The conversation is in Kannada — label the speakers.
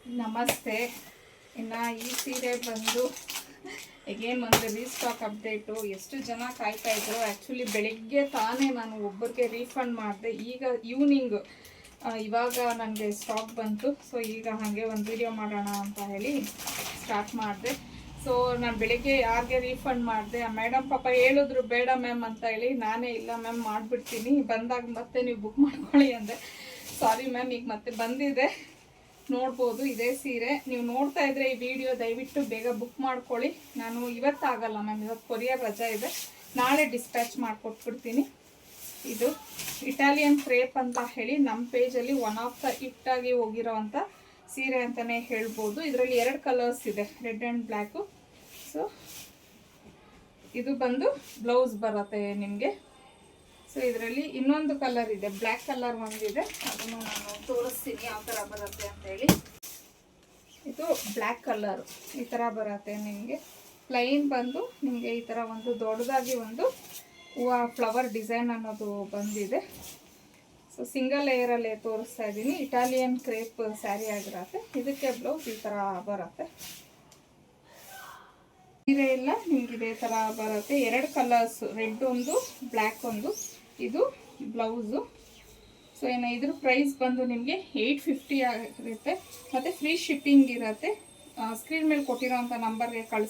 Speaker 1: ನಮಸ್ತೆ. ಇನ್ನು ಈ ಸೀರೆ ಬಂದು ಎಗೇನ್ ಒಂದು ರೀಸ್ಟಾಕ್ ಅಪ್ಡೇಟು. ಎಷ್ಟು ಜನ ಕಾಯ್ತಾಯಿದ್ರು. ಆ್ಯಕ್ಚುಲಿ ಬೆಳಿಗ್ಗೆ ತಾನೇ ನಾನು ಒಬ್ಬರಿಗೆ ರೀಫಂಡ್ ಮಾಡಿದೆ. ಈಗ ಈವ್ನಿಂಗ್ ಇವಾಗ ನನಗೆ ಸ್ಟಾಕ್ ಬಂತು. ಸೊ ಈಗ ಹಾಗೆ ಒಂದು ವಿಡಿಯೋ ಮಾಡೋಣ ಅಂತ ಹೇಳಿ ಸ್ಟಾರ್ಟ್ ಮಾಡಿದೆ. ಸೊ ನಾನು ಬೆಳಿಗ್ಗೆ ಯಾರಿಗೆ ರೀಫಂಡ್ ಮಾಡಿದೆ, ಆ ಮೇಡಮ್ ಪಾಪ ಹೇಳಿದ್ರು ಬೇಡ ಮ್ಯಾಮ್ ಅಂತ ಹೇಳಿ. ನಾನೇ ಇಲ್ಲ ಮ್ಯಾಮ್ ಮಾಡಿಬಿಡ್ತೀನಿ, ಬಂದಾಗ ಮತ್ತೆ ನೀವು ಬುಕ್ ಮಾಡ್ಕೊಳ್ಳಿ ಅಂದೆ. ಸಾರಿ ಮ್ಯಾಮ್, ಈಗ ಮತ್ತೆ ಬಂದಿದೆ, ನೋಡ್ಬೋದು. ಇದೇ ಸೀರೆ ನೀವು ನೋಡ್ತಾ ಇದ್ರೆ ಈ ವಿಡಿಯೋ ದಯವಿಟ್ಟು ಬೇಗ ಬುಕ್ ಮಾಡ್ಕೊಳ್ಳಿ. ನಾನು ಇವತ್ತಾಗಲ್ಲ ಮ್ಯಾಮ್, ಇವತ್ತು ಕೊರಿಯರ್ ರಜಾ ಇದೆ, ನಾಳೆ ಡಿಸ್ಪ್ಯಾಚ್ ಮಾಡಿಕೊಟ್ಬಿಡ್ತೀನಿ. ಇದು ಇಟಾಲಿಯನ್ ಕ್ರೇಪ್ ಅಂತ ಹೇಳಿ ನಮ್ಮ ಪೇಜಲ್ಲಿ ಒನ್ ಆಫ್ ದ ಹಿಟ್ಟಾಗಿ ಹೋಗಿರೋವಂಥ ಸೀರೆ ಅಂತಲೇ ಹೇಳ್ಬೋದು. ಇದರಲ್ಲಿ 2 ಕಲರ್ಸ್ ಇದೆ, ರೆಡ್ ಆ್ಯಂಡ್ ಬ್ಲ್ಯಾಕು. ಸೊ ಇದು ಬಂದು ಬ್ಲೌಸ್ ಬರುತ್ತೆ ನಿಮಗೆ. ಸೊ ಇದರಲ್ಲಿ ಇನ್ನೊಂದು ಕಲರ್ ಇದೆ, ಬ್ಲ್ಯಾಕ್ ಕಲರ್ ಒಂದಿದೆ, ಅದನ್ನು ನಾನು ತೋರಿಸ್ತೀನಿ ಯಾವ ಥರ ಬರುತ್ತೆ ಅಂತೇಳಿ. ಇದು ಬ್ಲ್ಯಾಕ್ ಕಲರು ಈ ಥರ ಬರುತ್ತೆ ನಿಮಗೆ. ಪ್ಲೈನ್ ಬಂದು ನಿಮಗೆ ಈ ಥರ ಒಂದು ದೊಡ್ಡದಾಗಿ ಒಂದು ಹೂವು ಫ್ಲವರ್ ಡಿಸೈನ್ ಅನ್ನೋದು ಬಂದಿದೆ. ಸೊ ಸಿಂಗಲ್ ಲೇಯರಲ್ಲೇ ತೋರಿಸ್ತಾ ಇದ್ದೀನಿ. ಇಟಾಲಿಯನ್ ಕ್ರೇಪ್ ಸ್ಯಾರಿ ಆಗಿರತ್ತೆ. ಇದಕ್ಕೆ ಬ್ಲೌಸ್ ಈ ಥರ ಬರುತ್ತೆ. ಸೀರೆ ಎಲ್ಲ ನಿಮ್ಗೆ ಇದೇ ಥರ ಬರುತ್ತೆ. 2 ಕಲರ್ಸ್, ರೆಡ್ ಒಂದು, ಬ್ಲ್ಯಾಕ್ ಒಂದು. ಇದು ಬ್ಲೌಸು. ಸೊ ಏನು ಇದ್ರ ಪ್ರೈಸ್ ಬಂದು ನಿಮಗೆ 850 ಆಗಿರುತ್ತೆ. ಮತ್ತು ಫ್ರೀ ಶಿಪ್ಪಿಂಗ್ ಇರುತ್ತೆ. ಸ್ಕ್ರೀನ್ ಮೇಲೆ ಕೊಟ್ಟಿರೋಂಥ ನಂಬರ್ಗೆ